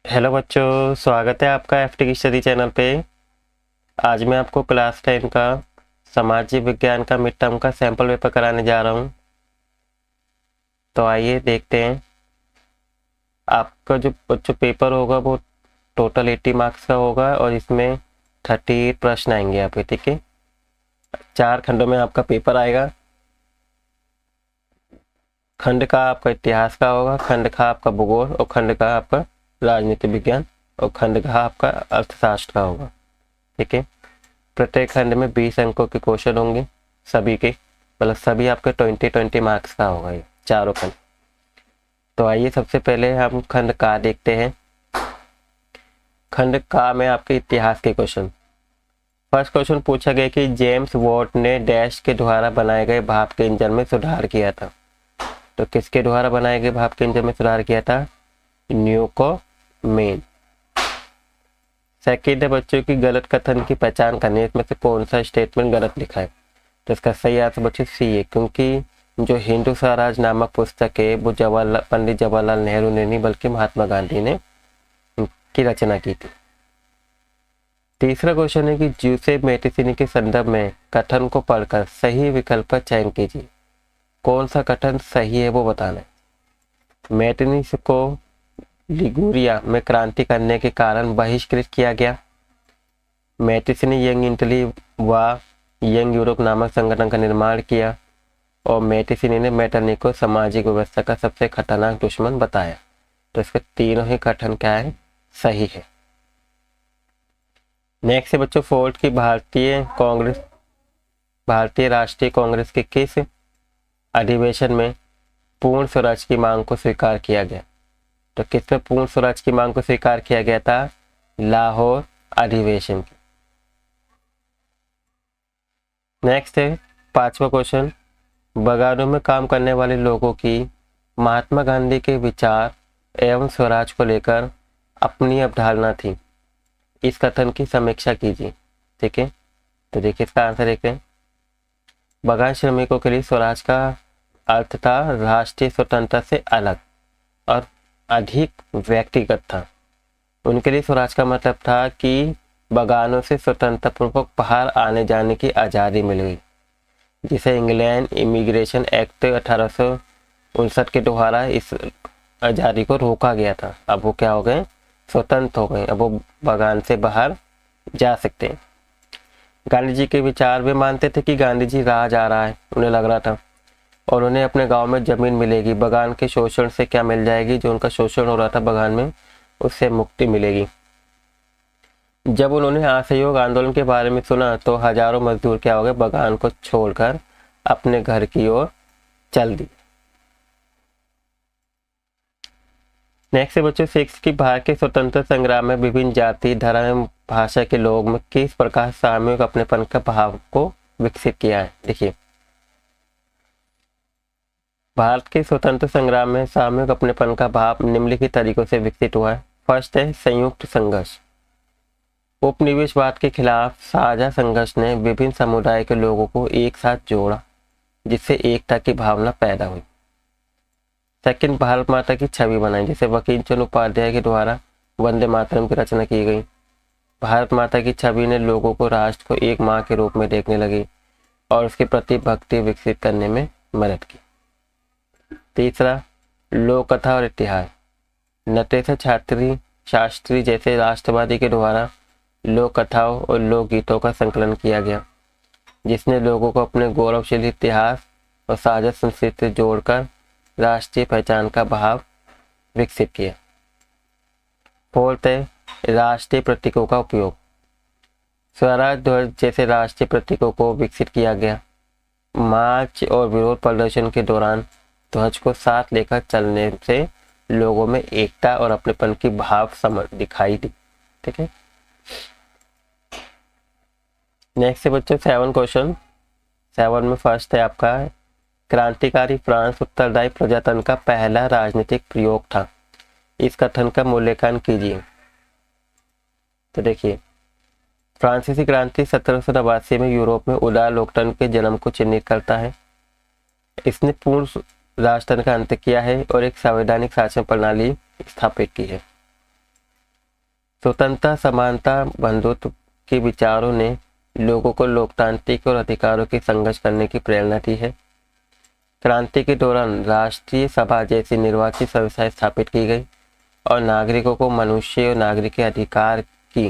Hello बच्चों, स्वागत है आपका एफटी की स्टडी चैनल पे। आज मैं आपको क्लास 10 का सामाजिक विज्ञान का मिड टर्म का सैंपल पेपर कराने जा रहा हूँ। तो आइए देखते हैं। आपका जो बच्चों पेपर होगा वो टोटल 80 मार्क्स का होगा और इसमें 38 प्रश्न आएंगे आपके, ठीक है। 4 खंडों में आपका पेपर आएगा। खंड का आपका इतिहास का होगा, खंड का आपका भूगोल और खंड का आपका राजनीति विज्ञान और खंड का आपका अर्थशास्त्र का होगा, ठीक है। प्रत्येक खंड में 20 अंकों के क्वेश्चन होंगे, सभी के मतलब सभी आपके 20 मार्क्स का होगा ये चारों खंड। तो आइए सबसे पहले हम खंड का देखते हैं। खंड का में आपके इतिहास के क्वेश्चन। फर्स्ट क्वेश्चन पूछा गया कि जेम्स वॉट ने डैश के द्वारा बनाए गए भाप के इंजन में सुधार किया था। तो किसके द्वारा बनाए गए भाप के इंजन में सुधार किया था? न्यूकोमेन। सेकेंड है बच्चों की गलत कथन की पहचान करनी, इसमें से कौन सा स्टेटमेंट गलत लिखा है? तो इसका सही आंसर बच्चों सी है, क्योंकि जो हिंदू स्वराज नामक पुस्तक है वो पंडित जवाहरलाल नेहरू ने नहीं बल्कि महात्मा गांधी ने की रचना की थी। तीसरा क्वेश्चन है कि ज्यूसेप मेटिसिनी के संदर्भ में कथन को पढ़कर सही विकल्प का चयन कीजिए। कौन सा कथन सही है वो बताना है। मेटिनिस को लिगुरिया में क्रांति करने के कारण बहिष्कृत किया गया। मेटिसिनी यंग इटली व यंग यूरोप नामक संगठन का निर्माण किया और मेटिसिनी ने मेटरनिक को सामाजिक व्यवस्था का सबसे खतरनाक दुश्मन बताया। तो इसके तीनों ही कथन क्या है? सही है। नेक्स्ट है बच्चों फोर्थ की भारतीय राष्ट्रीय कांग्रेस के किस अधिवेशन में पूर्ण स्वराज की मांग को स्वीकार किया गया? तो किसमें पूर्ण स्वराज की मांग को स्वीकार किया गया था? लाहौर अधिवेशन की। नेक्स्ट है पांचवा क्वेश्चन, बगानों में काम करने वाले लोगों की महात्मा गांधी के विचार एवं स्वराज को लेकर अपनी अवधारणा थी। इस कथन की समीक्षा कीजिए, ठीक है। तो देखिए इसका आंसर देखते हैं। बगान श्रमिकों के लिए स्वराज का अर्थ था राष्ट्रीय स्वतंत्रता से अलग और अधिक व्यक्तिगत था। उनके लिए स्वराज का मतलब था कि बगानों से स्वतंत्रता पूर्वक बाहर आने जाने की आज़ादी मिल गई, जिसे इंग्लैंड इमिग्रेशन एक्ट 1859 के द्वारा इस आज़ादी को रोका गया था। अब वो क्या हो गए? स्वतंत्र हो गए, अब वो बगान से बाहर जा सकते हैं। गांधी जी के विचार वे मानते थे कि गांधी जी राज आ रहा है, उन्हें लग रहा था, और उन्हें अपने गांव में जमीन मिलेगी, बगान के शोषण से क्या मिल जाएगी, जो उनका शोषण हो रहा था बगान में उससे मुक्ति मिलेगी। जब उन्होंने असहयोग आंदोलन के बारे में सुना तो हजारों मजदूर क्या हो गए? बगान को छोड़कर अपने घर की ओर चल दी। नेक्स्ट है बच्चों सिक्स की भारत के स्वतंत्र संग्राम में विभिन्न जाति धर्म एवं भाषा के लोग में किस प्रकार सामूहिक अपनेपन का भाव को विकसित किया है? देखिए भारत के स्वतंत्र संग्राम में सामूहिक अपनेपन का भाव निम्नलिखित तरीकों से विकसित हुआ है। फर्स्ट है संयुक्त संघर्ष। उपनिवेशवाद के खिलाफ साझा संघर्ष ने विभिन्न समुदाय के लोगों को एक साथ जोड़ा, जिससे एकता की भावना पैदा हुई। सेकंड, भारत माता की छवि बनाई, जैसे बंकिम चंद्र उपाध्याय के द्वारा वंदे मातरम की रचना की गई। भारत माता की छवि ने लोगों को राष्ट्र को एक माँ के रूप में देखने लगी और उसके प्रति भक्ति विकसित करने में मदद की। तीसरा, लोक कथा और इतिहास। नटेश शास्त्री जैसे राष्ट्रवादी के द्वारा लोक कथाओं और लोकगीतों का संकलन किया गया, जिसने लोगों को अपने गौरवशाली इतिहास और साझा संस्कृति से जोड़कर राष्ट्रीय पहचान का भाव विकसित किया। फोर्थ है राष्ट्रीय प्रतीकों का उपयोग। स्वराज ध्वज जैसे राष्ट्रीय प्रतीकों को विकसित किया गया। मार्च और विरोध प्रदर्शन के दौरान ध्वज को साथ लेकर चलने से लोगों में एकता और अपनेपन की भाव दिखाई दी, ठीक है। नेक्स्ट है बच्चों 7 क्वेश्चन। 7 में फर्स्ट है आपका क्रांतिकारी फ्रांस उत्तरदायी प्रजातंत्र का पहला राजनीतिक प्रयोग था। इस कथन का मूल्यांकन कीजिए। तो देखिए फ्रांसीसी क्रांति 1789 में यूरोप में उदार लोकतंत्र के जन्म को चिन्हित करता है। इसने पूर्ण राजतंत्र का अंत किया है और एक संवैधानिक शासन प्रणाली स्थापित की है। स्वतंत्रता, समानता, बंधुत्व के विचारों ने लोगों को लोकतांत्रिक और अधिकारों की संघर्ष करने की प्रेरणा दी है। क्रांति के दौरान राष्ट्रीय सभा जैसी निर्वाचित संस्थाएं स्थापित की गई और नागरिकों को मनुष्य और नागरिक के अधिकार की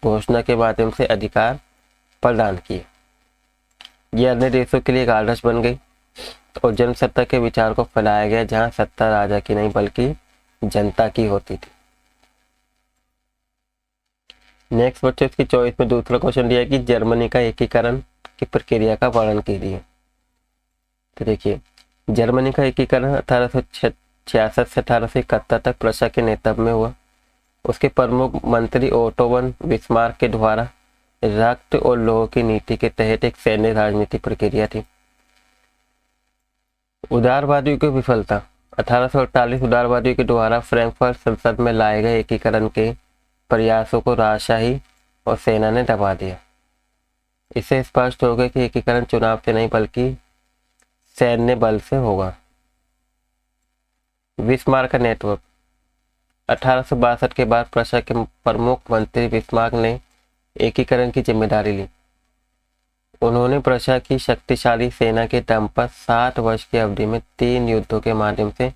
घोषणा के माध्यम से अधिकार प्रदान किए। ये अन्य देशों के लिए एक आदर्श बन गई और जनसत्ता के विचार को फैलाया गया, जहां सत्ता राजा की नहीं बल्कि जनता की होती थी। नेक्स्ट बच्चों, इसकी चॉइस में दूसरा क्वेश्चन दिया कि जर्मनी का एकीकरण की प्रक्रिया का वर्णन कीजिए। तो देखिए, जर्मनी का एकीकरण 1866 से 1871 तक प्रशा के नेतृत्व में हुआ। उसके प्रमुख मंत्री ओटो वन बिस्मार्क के द्वारा रक्त और लौह की नीति के तहत एक सैन्य राजनीतिक प्रक्रिया थी। उदारवादियों की विफलता। 1848 उदारवादियों के द्वारा फ्रैंकफर्ट संसद में लाए गए एकीकरण के प्रयासों को राजशाही और सेना ने दबा दिया। इससे स्पष्ट हो गया कि एकीकरण चुनाव से नहीं बल्कि सैन्य बल से होगा। बिस्मार्क का नेतृत्व। 1862 के बाद प्रशा के प्रमुख मंत्री बिस्मार्क ने एकीकरण की जिम्मेदारी ली। उन्होंने प्रशा की शक्तिशाली सेना के दम पर 7 वर्ष की अवधि में 3 युद्धों के माध्यम से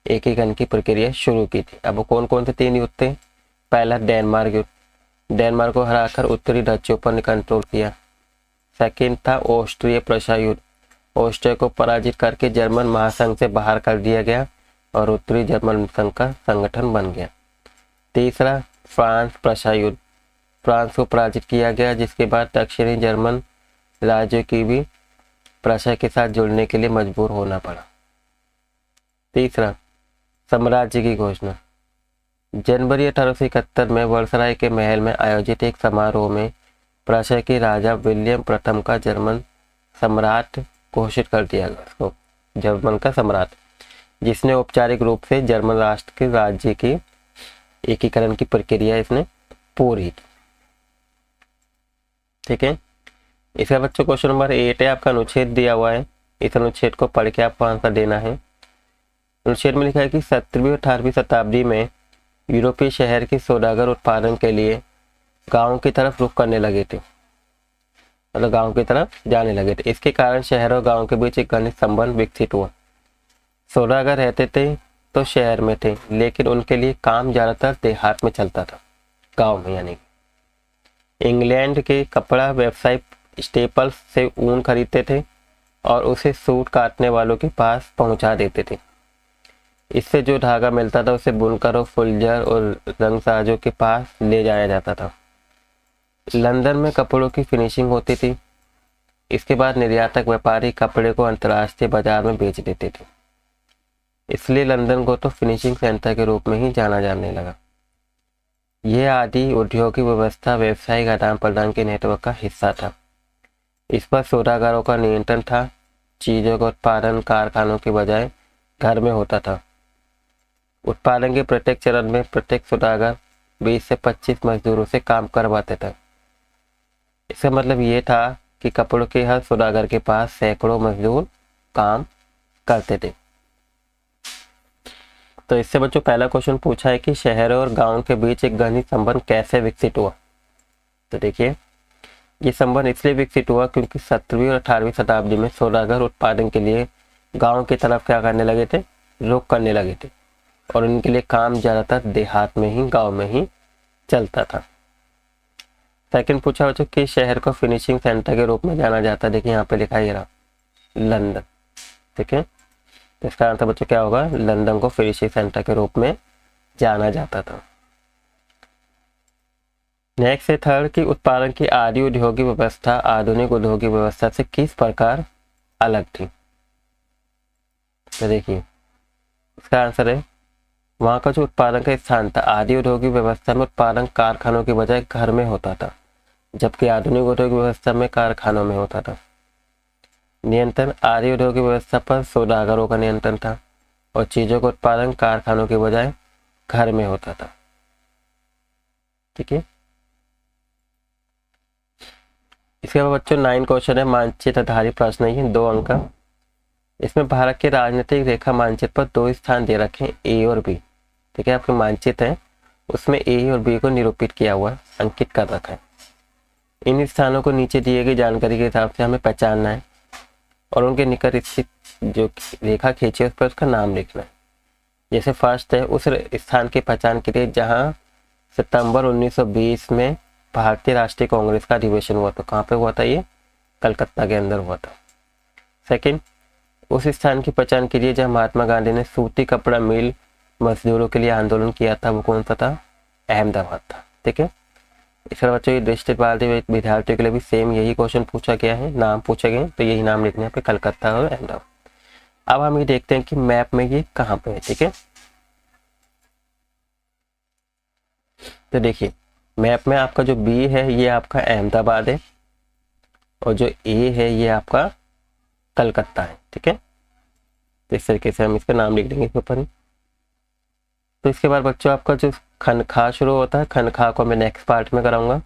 एकीकरण की प्रक्रिया शुरू की थी। अब कौन कौन से 3 युद्ध थे? पहला डेनमार्क युद्ध, डेनमार्क को हराकर उत्तरी डच्चों पर कंट्रोल किया। सेकंड था ऑस्ट्रिया प्रशा युद्ध, ऑस्ट्रिया को पराजित करके जर्मन महासंघ से बाहर कर दिया गया और उत्तरी जर्मन संघ का संगठन बन गया। तीसरा फ्रांस प्रशा युद्ध, फ्रांस को पराजित किया गया, जिसके बाद दक्षिणी जर्मन राज्यों की भी प्रशा के साथ जुड़ने के लिए मजबूर होना पड़ा। तीसरा साम्राज्य की घोषणा। जनवरी 1871 में वर्सराय के महल में आयोजित एक समारोह में प्रशा के राजा विलियम प्रथम का जर्मन सम्राट घोषित कर दिया गया, उसको जर्मन का सम्राट, जिसने औपचारिक रूप से जर्मन राष्ट्र के राज्य की एकीकरण की प्रक्रिया इसने पूरी। ठीक है, इसका बच्चों क्वेश्चन नंबर 8 है, आपका अनुच्छेद दिया हुआ है। इस अनुच्छेद को पढ़ के आपको आंसर देना है। अनुच्छेद में लिखा है कि 17वीं और 18वीं शताब्दी में यूरोपीय शहर के सौदागर उत्पादन के लिए गांव की तरफ रुख करने लगे थे, मतलब गांव की तरफ जाने लगे थे। इसके कारण शहर और गांव के बीच एक घनिष्ठ संबंध विकसित हुआ। सौदागर रहते थे तो शहर में थे, लेकिन उनके लिए काम ज्यादातर देहात में चलता था, गांव में। यानी इंग्लैंड के कपड़ा व्यवसायी स्टेपल्स से ऊन खरीदते थे और उसे सूट काटने वालों के पास पहुंचा देते थे। इससे जो धागा मिलता था उसे बुनकर और फुलझर और रंगसाजों के पास ले जाया जाता था। लंदन में कपड़ों की फिनिशिंग होती थी। इसके बाद निर्यातक व्यापारी कपड़े को अंतर्राष्ट्रीय बाजार में बेच देते थे, इसलिए लंदन को तो फिनिशिंग सेंटर के रूप में ही जाना जाने लगा। यह आदि औद्योगिक व्यवस्था व्यावसायिक आदान प्रदान के नेटवर्क का हिस्सा था। इस पर सौदागरों का नियंत्रण था। चीजों का उत्पादन कारखानों के बजाय घर में होता था। उत्पादन के प्रत्येक चरण में प्रत्येक सौदागर 20 से 25 मजदूरों से काम करवाते थे। इसका मतलब ये था कि कपड़ों के हर सौदागर के पास सैकड़ों मजदूर काम करते थे। तो इससे बच्चों पहला क्वेश्चन पूछा है कि शहर और गांव के बीच एक घनिष्ठ संबंध कैसे विकसित हुआ। तो देखिए, ये संबंध इसलिए विकसित हुआ क्योंकि 17वीं और 18वीं शताब्दी में सौदागर उत्पादन के लिए गांव की तरफ क्या करने लगे थे, रुख करने लगे थे, और उनके लिए काम ज्यादातर देहात में ही, गांव में ही चलता था। सेकंड पूछा बच्चों कि शहर को फिनिशिंग सेंटर के रूप में जाना जाता है। देखिए यहाँ पे लिखा ही रहा लंदन। ठीक है, तो इसका आंसर बच्चों क्या होगा, लंदन को फिनिशिंग सेंटर के रूप में जाना जाता था। नेक्स्ट है थर्ड कि उत्पादन की आदि औद्योगिक व्यवस्था आधुनिक औद्योगिक व्यवस्था से किस प्रकार अलग थी। तो देखिए इसका आंसर है वहां का जो उत्पादन का स्थान था, आदि औद्योगिक व्यवस्था में उत्पादन कारखानों के बजाय घर में होता था, जबकि आधुनिक औद्योगिक व्यवस्था में कारखानों में होता था। नियंत्रण आदि औद्योगिक व्यवस्था पर सौदागरों का नियंत्रण था और चीजों का उत्पादन कारखानों के बजाय घर में होता था। ठीक है, इसके बाद बच्चों 9 क्वेश्चन है मानचित्र आधारित प्रश्न, ये 2 अंक का। इसमें भारत के राजनीतिक रेखा मानचित्र पर 2 स्थान दे रखे हैं, ए और बी। ठीक है, आपके मानचित्र है उसमें ए और बी को निरूपित किया हुआ है, अंकित कर रखा है। इन स्थानों को नीचे दिए गई जानकारी के हिसाब से हमें पहचानना है और उनके निकट स्थित जो रेखा खींची है उस पर उसका नाम लिखना है। जैसे फर्स्ट है, उस स्थान की पहचान के लिए जहां सितंबर 1920 में भारतीय राष्ट्रीय कांग्रेस का अधिवेशन हुआ था। कहाँ पे हुआ था ये? कलकत्ता के अंदर हुआ था। सेकंड, उस स्थान की पहचान के लिए जहां महात्मा गांधी ने सूती कपड़ा मिल मजदूरों के लिए आंदोलन किया था, वो कौन सा था? अहमदाबाद था। ठीक है, इस तरह बच्चों ये डिस्ट्रिक्ट वाले विद्यार्थियों के लिए भी सेम यही क्वेश्चन पूछा गया है, नाम पूछे गए, तो यही नाम लिखने पे कलकत्ता और अहमदाबाद। अब हम ये देखते हैं कि मैप में ये कहाँ पे है। ठीक है, तो देखिए मैप में आपका जो बी है ये आपका अहमदाबाद है और जो ए है ये आपका कलकत्ता है। ठीक है, तो इस तरीके से हम इसका नाम लिख देंगे इसके ऊपर ही। तो इसके बाद बच्चों आपका जो खनखा शुरू होता है, खनखा को मैं नेक्स्ट पार्ट में कराऊंगा।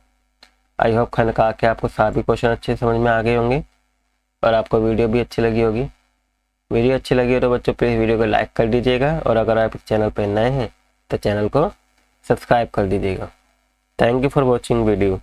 आई होप खनखा के आपको सारे क्वेश्चन अच्छे समझ में आ गए होंगे और आपको वीडियो भी अच्छी लगी होगी। वीडियो अच्छी लगी हो तो बच्चों प्लीज़ वीडियो को लाइक कर दीजिएगा और अगर आप इस चैनल पर नए हैं तो चैनल को सब्सक्राइब कर दीजिएगा। Thank you for watching video.